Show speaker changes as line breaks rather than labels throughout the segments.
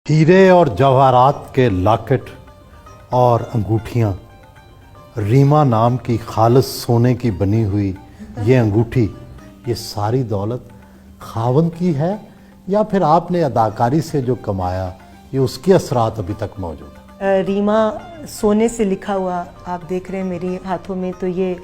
हीरे और जवाहरात के लॉकेट और अंगूठियाँ, रीमा नाम की खालिस सोने की बनी हुई ये अंगूठी, ये सारी दौलत खावन की है या फिर आपने अदाकारी से जो कमाया ये उसके असरात अभी तक मौजूद है?
रीमा सोने से लिखा हुआ आप देख रहे हैं मेरे हाथों में, तो ये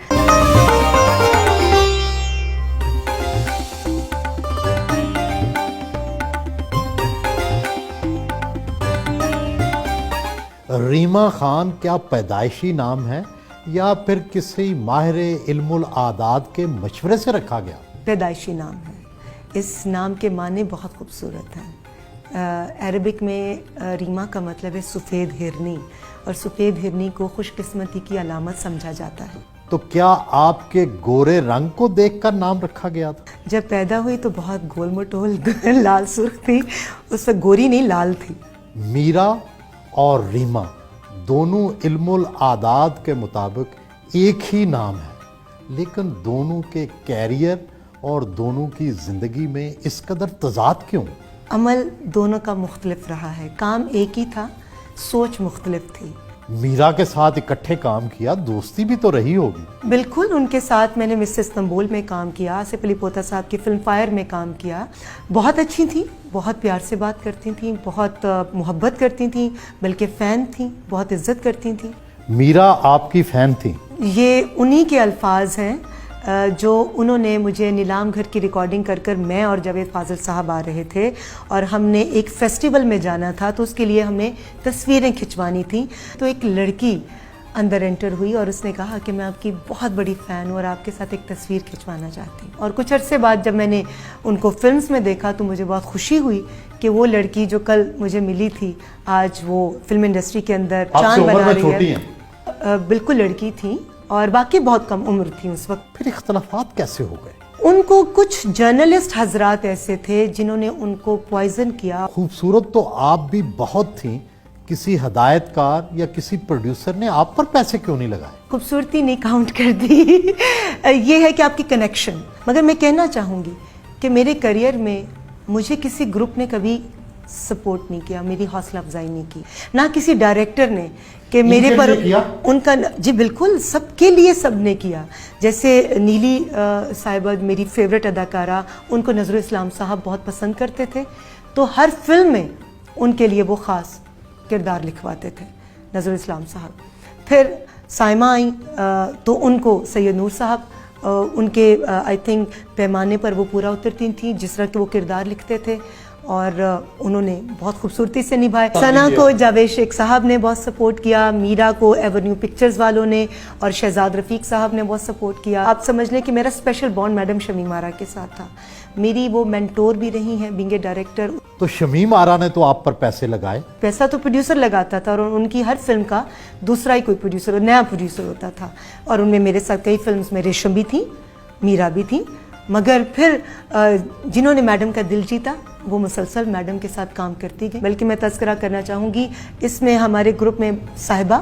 रीमा खान क्या पैदाइशी नाम है या फिर किसी माहिर इल्मुल आदात के मशवरे से रखा गया?
पैदाइशी नाम है। इस नाम के माने बहुत खूबसूरत हैं। अरबिक में रीमा का मतलब है सफ़ेद हिरनी, और सफ़ेद हिरनी को खुशकिस्मती की अलामत समझा जाता है।
तो क्या आपके गोरे रंग को देखकर नाम रखा गया था?
जब पैदा हुई तो बहुत गोल मटोल लाल सुर्ख थी, उस वक्त गोरी नहीं लाल थी।
मीरा और रीमा दोनों इल्मुल आदात के मुताबिक एक ही नाम है, लेकिन दोनों के कैरियर और दोनों की ज़िंदगी में इस कदर तज़ाद क्यों?
अमल दोनों का मुख्तलिफ रहा है, काम एक ही था, सोच मुख्तलिफ थी।
मीरा के साथ इकट्ठे काम किया, दोस्ती भी तो रही होगी।
बिल्कुल, उनके साथ मैंने मिस इस्तांबुल में काम किया, आसिफ अली पोता साहब की फिल्म फायर में काम किया। बहुत अच्छी थी, बहुत प्यार से बात करती थी, बहुत मोहब्बत करती थी, बल्कि फ़ैन थी, बहुत इज्जत करती थी।
मीरा आपकी फ़ैन थी?
ये उन्हीं के अल्फाज हैं जो उन्होंने मुझे नीलाम घर की रिकॉर्डिंग कर मैं और जावेद फाजिल साहब आ रहे थे और हमने एक फेस्टिवल में जाना था, तो उसके लिए हमने तस्वीरें खिंचवानी थी। तो एक लड़की अंदर एंटर हुई और उसने कहा कि मैं आपकी बहुत बड़ी फ़ैन हूँ और आपके साथ एक तस्वीर खिंचवाना चाहती हूँ। और कुछ अरसे बाद जब मैंने उनको फिल्म्स में देखा तो मुझे बहुत खुशी हुई कि वो लड़की जो कल मुझे मिली थी, आज वो फिल्म इंडस्ट्री के अंदर चांद बना रही है। बिल्कुल लड़की थी और बाकी बहुत कम उम्र थी उस वक्त।
फिर इख्तलाफात कैसे हो गए?
उनको कुछ जर्नलिस्ट हजरात ऐसे थे जिन्होंने उनको पॉइजन किया। खूबसूरत
तो आप भी बहुत थी, किसी हदायतकार या किसी प्रोड्यूसर ने आप पर पैसे क्यों नहीं लगाए?
खूबसूरती नहीं काउंट कर दी ये है कि आपकी कनेक्शन। मगर मैं कहना चाहूँगी कि मेरे करियर में मुझे किसी ग्रुप ने कभी सपोर्ट नहीं किया, मेरी हौसला अफजाई नहीं की, ना किसी डायरेक्टर ने कि मेरे पर उनका। जी बिल्कुल, सबके लिए सब ने किया। जैसे नीली साहिबा मेरी फेवरेट अदाकारा, उनको नज़रुल इस्लाम साहब बहुत पसंद करते थे, तो हर फिल्म में उनके लिए वो ख़ास किरदार लिखवाते थे नज़रुल इस्लाम साहब। फिर साइमा आई तो उनको सैयद नूर साहब उनके आई थिंक पैमाने पर वो पूरा उतरती थी जिस तरह के वो किरदार लिखते थे, और उन्होंने बहुत खूबसूरती से निभाए। सना को जावेद शेख साहब ने बहुत सपोर्ट किया, मीरा को एवेन्यू पिक्चर्स वालों ने और शहजाद रफ़ीक साहब ने बहुत सपोर्ट किया। आप समझ लें कि मेरा स्पेशल बॉन्ड मैडम शमीम आरा के साथ था। मेरी वो मेंटोर भी रही हैं बीइंग ए डायरेक्टर।
तो शमीम आरा ने तो आप पर पैसे लगाए?
पैसा तो प्रोड्यूसर लगाता था और उनकी हर फिल्म का दूसरा ही कोई प्रोड्यूसर, नया प्रोड्यूसर होता था, और उनमें मेरे साथ कई फिल्म्स में रेशम भी थी, मीरा भी थी। मगर फिर जिन्होंने मैडम का दिल जीता वो मुसलसल मैडम के साथ काम करती गई। बल्कि मैं तज़किरा करना चाहूँगी, इसमें हमारे ग्रुप में साहिबा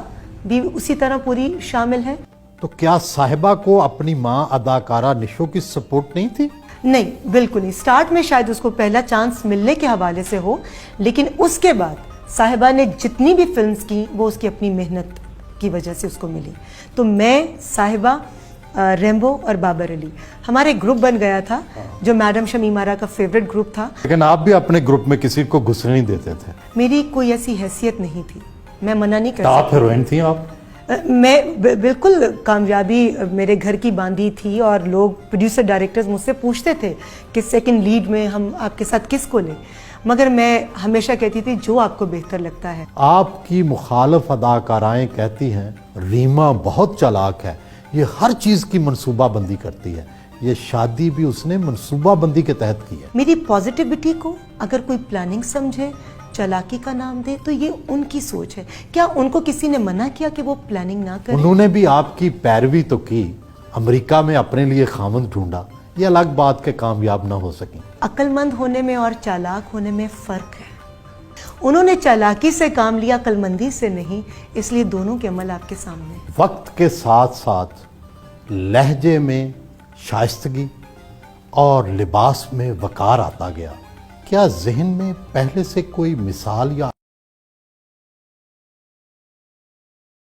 भी उसी तरह पूरी शामिल है।
तो क्या साहिबा को अपनी माँ अदाकारा निशो की सपोर्ट नहीं थी?
नहीं, बिल्कुल नहीं। स्टार्ट में शायद उसको पहला चांस मिलने के हवाले से हो, लेकिन उसके बाद साहिबा ने जितनी भी फिल्म्स की वो उसकी अपनी मेहनत की वजह से उसको मिली। तो मैं, साहिबा, रेम्बो और बाबर अली, हमारे ग्रुप बन गया था जो मैडम शमीम आरा का फेवरेट ग्रुप था।
लेकिन आप भी अपने ग्रुप में किसी को घुसने नहीं देते थे?
मेरी कोई ऐसी हैसियत नहीं थी, मैं मना नहीं कर
आप हीरोइन थी आप?
मैं बिल्कुल कामयाबी मेरे घर की बांधी थी, और लोग प्रोड्यूसर डायरेक्टर्स मुझसे पूछते थे कि सेकंड लीड में हम आपके साथ किसको लें, मगर मैं हमेशा कहती थी जो आपको बेहतर लगता है।
आपकी मुखालिफ अदाकाराएं कहती हैं रीमा बहुत चालाक है, ये हर चीज़ की मनसूबाबंदी करती है, ये शादी भी उसने मनसूबाबंदी के तहत की है।
मेरी पॉजिटिविटी को अगर कोई प्लानिंग समझे, चालाकी का नाम दे, तो ये उनकी सोच है। क्या उनको किसी ने मना किया कि वो प्लानिंग ना करें?
उन्होंने भी आपकी पैरवी तो की, अमेरिका में अपने लिए खामन ढूंढा, ये अलग बात के कामयाब ना हो सकी।
अक्लमंद होने में और चालाक होने में फ़र्क है। उन्होंने चालाकी से काम लिया, अक्लमंदी से नहीं, इसलिए दोनों के अमल आपके सामने।
वक्त के साथ साथ लहजे में शाइस्तगी और लिबास में वकार आता गया। क्या जहन में पहले से कोई मिसाल या